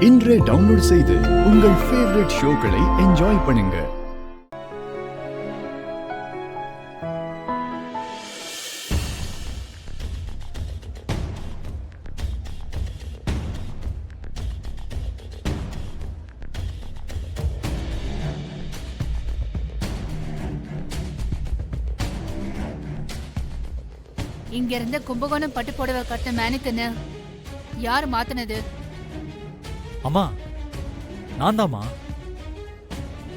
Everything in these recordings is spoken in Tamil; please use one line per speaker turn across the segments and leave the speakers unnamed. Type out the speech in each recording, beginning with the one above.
இன்றே டவுன்லோட் செய்து உங்கள் ஃபேவரட் ஷோக்களை என்ஜாய் பண்ணுங்க.
இங்க இருந்த கும்பகோணம் பட்டு புடவை கட்ட மேனிக்குன்னு யார் மாத்தினது?
அம்மா, நான் தாம்மா.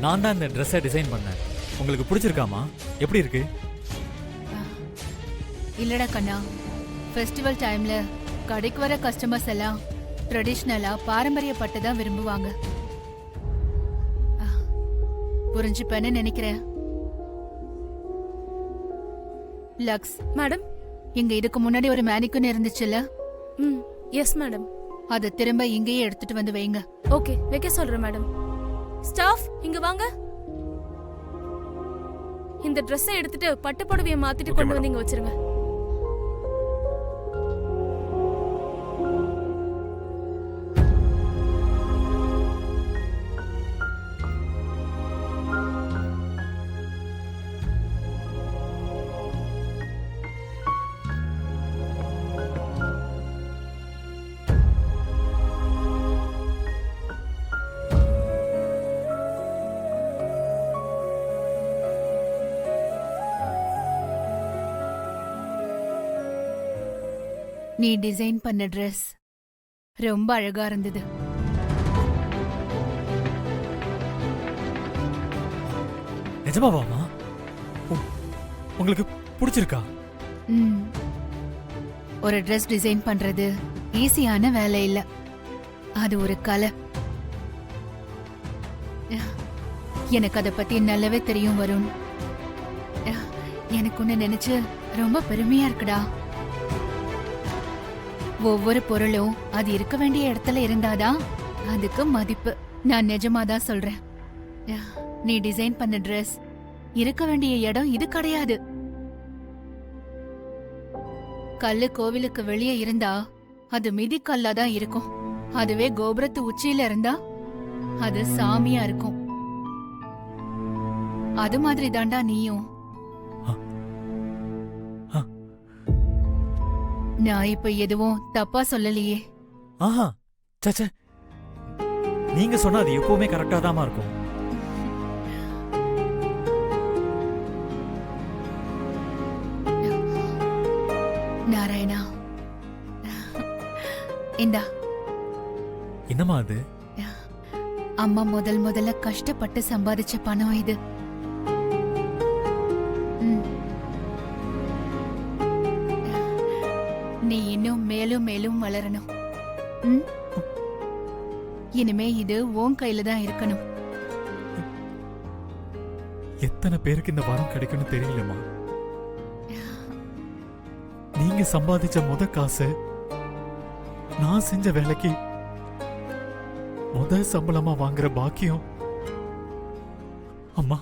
நான் தான் இந்த ட்ரெஸ்ஸை டிசைன் பண்ணேன். உங்களுக்கு பிடிச்சிருக்காமா? எப்படி இருக்கு?
இல்லடா கண்ணா, ஃபெஸ்டிவல் டைம்ல கடைக்கு வர கஸ்டமர்ஸ் எல்லாம் ட்ரெடிஷ்னலா பாரம்பரிய பட்டு தான் விரும்புவாங்க. புரிஞ்சுப்பேன்னு நினைக்கிறேன். லக்ஸ்
மேடம்,
இங்க இதுக்கு முன்னாடி ஒரு மேனிக்குன்னு இருந்துச்சுல்ல?
Yes madam.
அதை திரும்ப இங்கேயே எடுத்துட்டு வந்து வைங்க.
ஓகே, வைக்க சொல்றேன் மேடம். ஸ்டாஃப் இங்க வாங்க. இந்த ட்ரெஸ்ஸை எடுத்துட்டு பட்டு புடவையை மாத்திட்டு கொண்டு வந்து இங்க வச்சிருங்க.
நீ டிசைன் பண்ண ட்ரெஸ் ரொம்ப அழகா இருந்தது.
நிஜமாவாமா? உங்களுக்கு பிடிச்சிருக்கா?
ஒரு ட்ரெஸ் டிசைன் பண்றது ஈஸியான வேலை இல்ல, அது ஒரு கலை. எனக்கு அதை பத்தி நல்லாவே தெரியும் வருண். எனக்கு ஒன்னு நினைச்சு ரொம்ப பெருமையா இருக்குடா. ஒவ்வொரு பொருளும் அது இருக்க வேண்டிய இடத்துல இருந்தாதான் அதுக்கு மதிப்பு. நான் நிஜமாதான் சொல்றேன். நீ டிசைன் பண்ண ட்ரெஸ் இருக்க வேண்டிய இடம் இது கிடையாது. கல்லு கோவிலுக்கு வெளியே இருந்தா அது மிதி கல்லாதான் இருக்கும். அதுவே கோபுரத்து உச்சியில இருந்தா அது சாமியா இருக்கும். அது மாதிரி தாண்டா நீயும். நான் இப்ப எதுவும் தப்பா சொல்லலையே?
ஆஹா, சச்சே, நீங்க சொன்னா அது எப்பவுமே கரெக்டா தான் இருக்கும்.
நாராயணா, இந்தா.
என்னம்மா அது?
அம்மா முதல்ல கஷ்டப்பட்டு சம்பாதிச்ச பணம் இது. நீ இன்னும் மேலும் மேலும் வளரணும். இனிமே இது உன் கையில தான் இருக்கணும்.
எத்தனை பேருக்கு இந்த வரம் கிடைக்கும்னு தெரியலமா. நீங்க சம்பாதிச்ச முத காசு நான் செஞ்ச வேலைக்கு முத சம்பளமா வாங்குற பாக்கியம் அம்மா